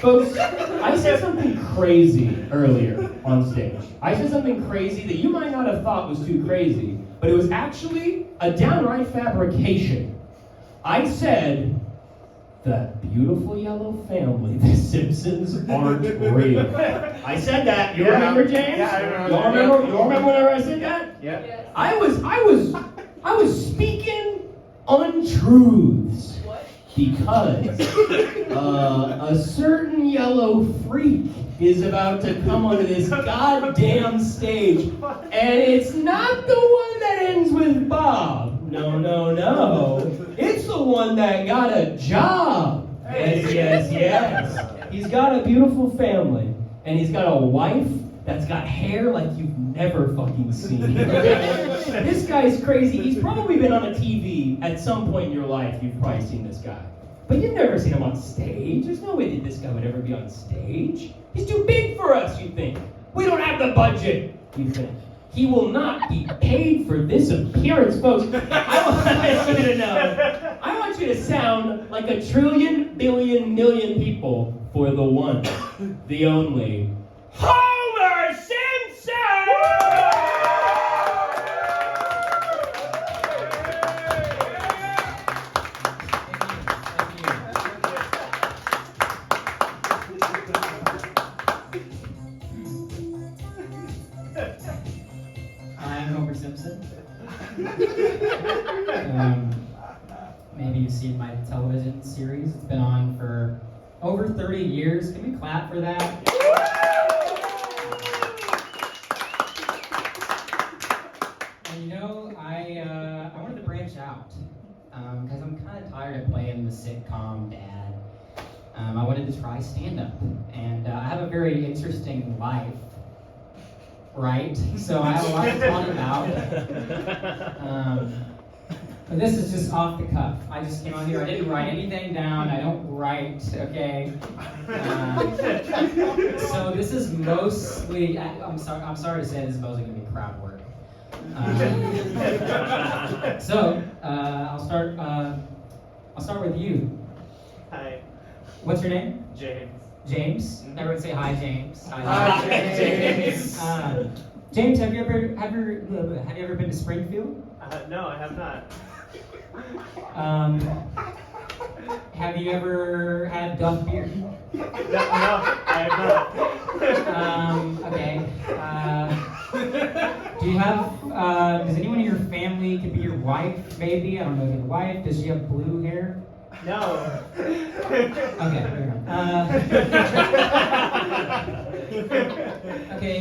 Folks, I said something crazy earlier on stage. I said something crazy that you might not have thought was too crazy, but it was actually a downright fabrication. I said, that beautiful yellow family, the Simpsons aren't real. I said that. You remember, James? Yeah, I remember. You remember whenever I said that? Yeah. Yes. I was speaking untruths. What? Because a certain yellow freak is about to come onto this goddamn stage, and it's not the one that ends with Bob. No, no, no. It's the one that got a job. Yes, yes, yes. He's got a beautiful family, and he's got a wife that's got hair like you've never fucking seen. This guy's crazy. He's probably been on a TV at some point in your life. You've probably seen this guy. But you've never seen him on stage. There's no way that this guy would ever be on stage. He's too big for us, you think. We don't have the budget, you think. He will not be paid for this appearance, folks. I want you to know. I want you to sound like a trillion, billion, million people for the one, the only, Homer Simpson! I'm Homer Simpson. Maybe you've seen my television series. It's been on for over 30 years. Can we clap for that? And you know, I wanted to branch out because I'm kind of tired of playing the sitcom dad. I wanted to try stand-up, and I have a very interesting life. Right? So I have a lot to talk about. But this is just off the cuff. I just came on here. I didn't write anything down. I don't write, okay? So this is mostly, I'm sorry to say this is mostly going to be crowd work. I'll start with you. Hi, What's your name? James. James. Everyone say hi, James. Hi, James. James, have you ever been to Springfield? No, I have not. Have you ever had Duff beer? No, I have not. Okay. Do you have? Does anyone in your family, could be your wife, maybe? I don't know your wife. Does she have blue hair? No. Okay. There we go. Okay.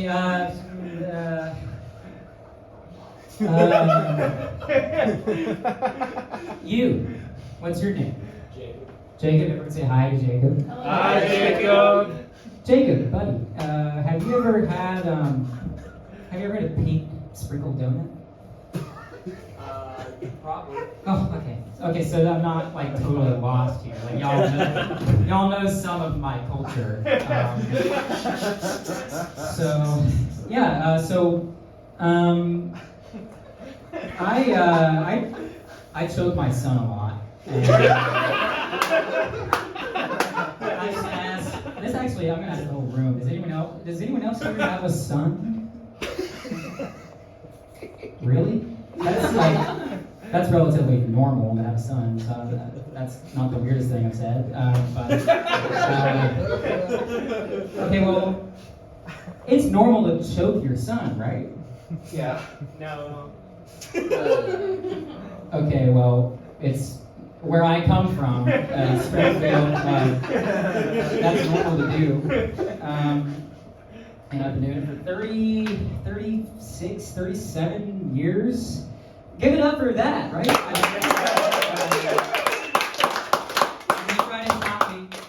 You. What's your name? Jacob. Jacob. Everyone say hi to Jacob. Hi, Jacob. Jacob, buddy. Have you ever had a pink sprinkled donut? Probably. Oh, okay. Okay, so I'm not like totally lost here. Like y'all know some of my culture. I chose my son a lot. And I just asked. This actually, I'm gonna ask the whole room. Does anyone else here have a son? Really? That's relatively normal to have a son, so that's not the weirdest thing I've said. Okay, well, it's normal to choke your son, right? Yeah. No. Okay, well, it's where I come from, Springfield. That's normal to do. And I've been doing it for 30, 36, 37 years. Give it up for that, right?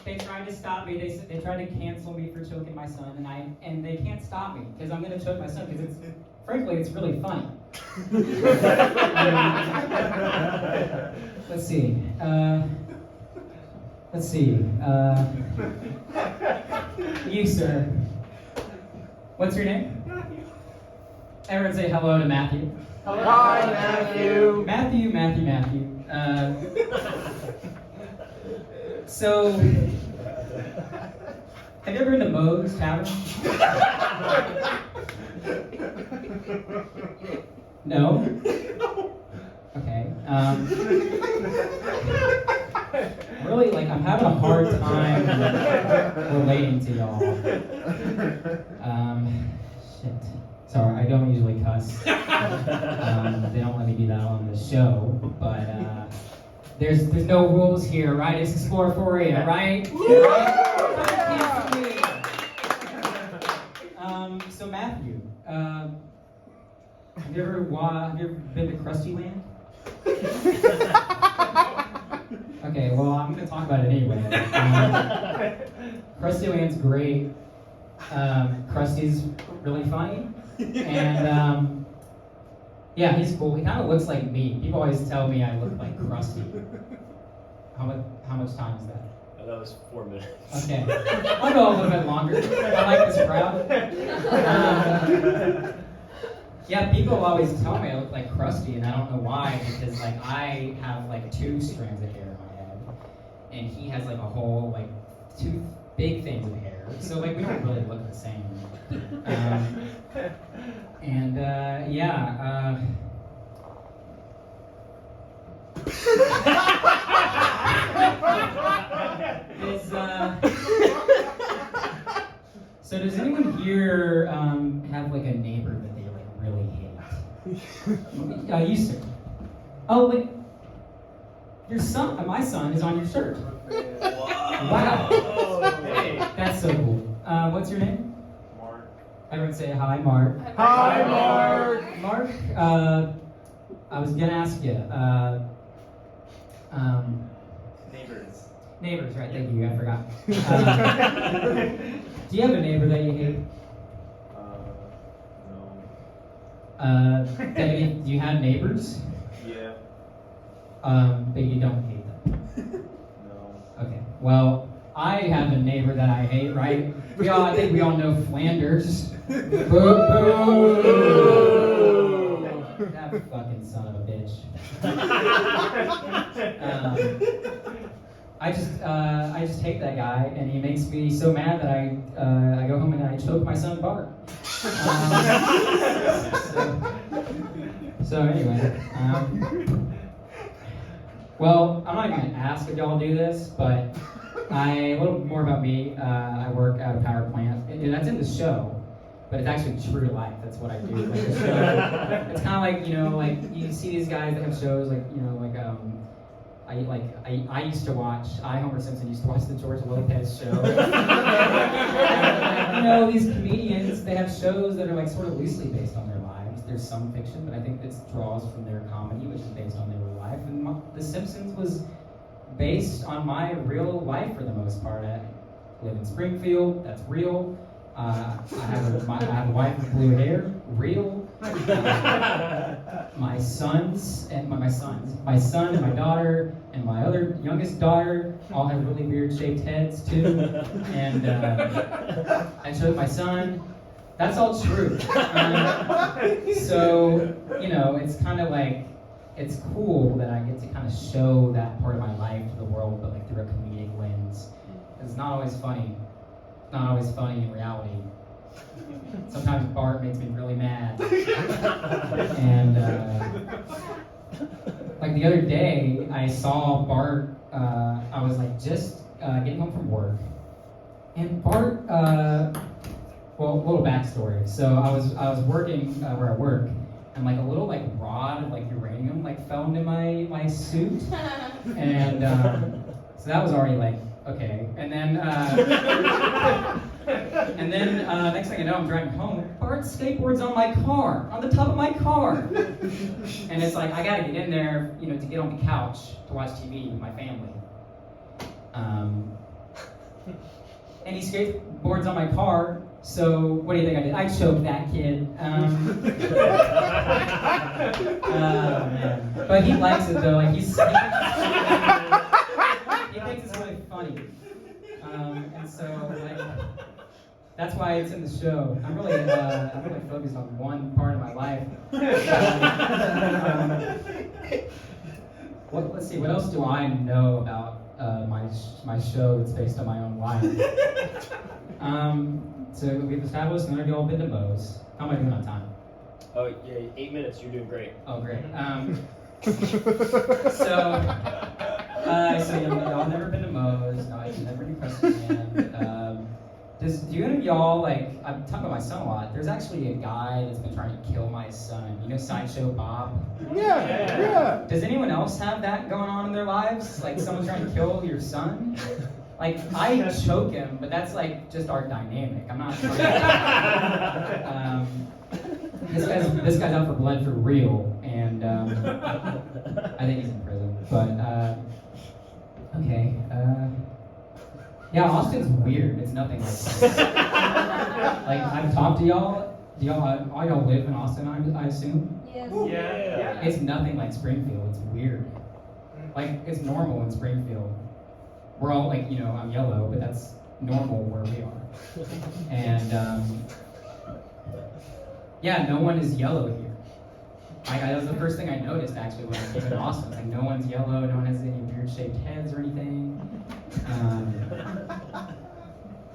They tried to stop me. They tried to cancel me for choking my son, and they can't stop me because I'm going to choke my son because frankly, it's really funny. Let's see. You, sir. What's your name? Everyone say hello to Matthew. Hello. Hi, Matthew. Matthew. So, Have you ever been to Moe's Tavern? No? Okay. Really, like, I'm having a hard time relating to y'all. Shit. Sorry, I don't usually cuss. They don't let me do that on the show, but there's no rules here, right? It's Explorophoria, right? So Matthew, have you ever been to Krusty Land? Okay, well, I'm going to talk about it anyway. Krusty Land's great. Krusty's really funny. And, yeah, he's cool. He kind of looks like me. People always tell me I look like Krusty. How much time is that? That was 4 minutes. Okay. I'll go a little bit longer. I like this crowd. Yeah, people always tell me I look like Krusty, and I don't know why, because like I have like 2 strands of hair on my head, and he has like a whole like 2 big things of hair. So like we don't really look the same. Yeah. So does anyone here have like a neighbor that they like really hate? You sir. Oh wait, your son, my son is on your shirt. Wow. Hey. That's so cool. What's your name? Mark. Everyone say hi, Mark. Hi, Mark. Mark, I was gonna ask you. Neighbors. Neighbors, right? Thank you. I forgot. Do you have a neighbor that you hate? No. Debbie, do you have neighbors? Yeah. But you don't hate them. No. Okay. Well, I have a neighbor that I hate, right? I think we all know Flanders. Boo! Boo! That fucking son of a bitch. I just hate that guy, and he makes me so mad that I go home and I choke my son Bart. So anyway, well, I'm not even gonna ask if y'all do this, but a little more about me. I work at a power plant. That's in the show, but it's actually true to life. That's what I do. Like the show, it's kind of like like you see these guys that have shows like I used to watch. Homer Simpson used to watch the George Lopez show. And, these comedians, they have shows that are like sort of loosely based on their lives. There's some fiction, but I think this draws from their comedy, which is based on their real life. And The Simpsons was based on my real life for the most part. I live in Springfield. That's real. I have a wife with blue hair. Real. My son and my daughter and my other youngest daughter all have really weird shaped heads too. And I showed my son. That's all true. So it's kind of like it's cool that I get to kind of show that part of my life to the world, but like through a comedic lens. It's not always funny. It's not always funny in reality. Sometimes Bart makes me really mad. And like the other day, I saw Bart. I was like just getting home from work, and Bart. Well, a little backstory. So I was working where I work, and like a little like rod of like uranium like fell into my suit, and so that was already like okay. And then next thing I know, I'm driving home. Bart skateboards on my car, on the top of my car, and it's like I gotta get in there, to get on the couch to watch TV with my family. And he skateboards on my car. So what do you think I did? I choked that kid. Man. But he likes it though. Like he thinks it's really funny. And so like that's why it's in the show. I'm really focused on one part of my life. Let's see. What else do I know about my show that's based on my own life? So we've established none of y'all been to Moe's. How am I doing on time? Oh, yeah, 8 minutes. You're doing great. Oh, great. So you know, y'all never been to Moe's. No, I've never been to Preston. Do you of y'all, like, I'm talking about my son a lot. There's actually a guy that's been trying to kill my son. You know Sideshow Bob? Yeah. Does anyone else have that going on in their lives? Like someone's trying to kill your son? Like, I choke him, but that's like just our dynamic. I'm not trying to, this guy's out for blood for real, and I think he's in prison. But okay, yeah, Austin's weird. It's nothing like this. Like I've talked to y'all. Do y'all all y'all live in Austin? I assume. Yes. Yeah. It's nothing like Springfield. It's weird. Like it's normal in Springfield. We're all like, you know, I'm yellow, but that's normal where we are. And yeah, no one is yellow here. That was the first thing I noticed actually when I came to Austin. Like no one's yellow, no one has any weird-shaped heads or anything.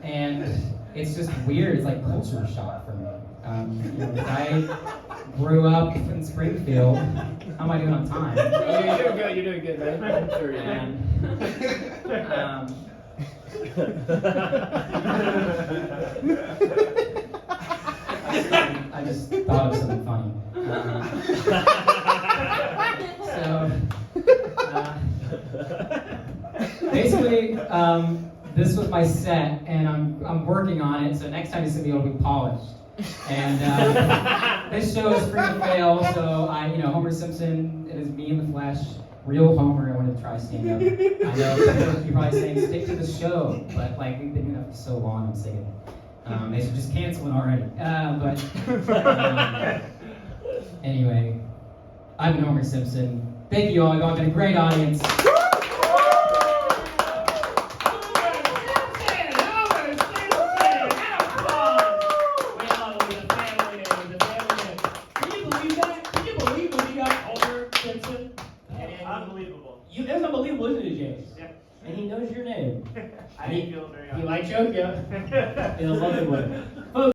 And it's just weird. It's like culture shock for me. You know, I grew up in Springfield. How am I doing on time? You're doing good. You're doing good, man. I'm sure you are. I just thought of something funny. Basically, this was my set, and I'm working on it. So next time it's gonna be able to be polished. And this show is free to fail. So Homer Simpson. It is me in the flesh, real Homer. I wanted to try stand up. I know you're probably saying stick to the show, but like we've been doing that for so long, I'm sick of it. They should just cancel it already. Anyway, I've been Homer Simpson. Thank you all. Y'all have been a great audience. Unbelievable. That's unbelievable, isn't it, James? Yeah. And he knows your name. I didn't feel very He might choke you in a loving way. Folks,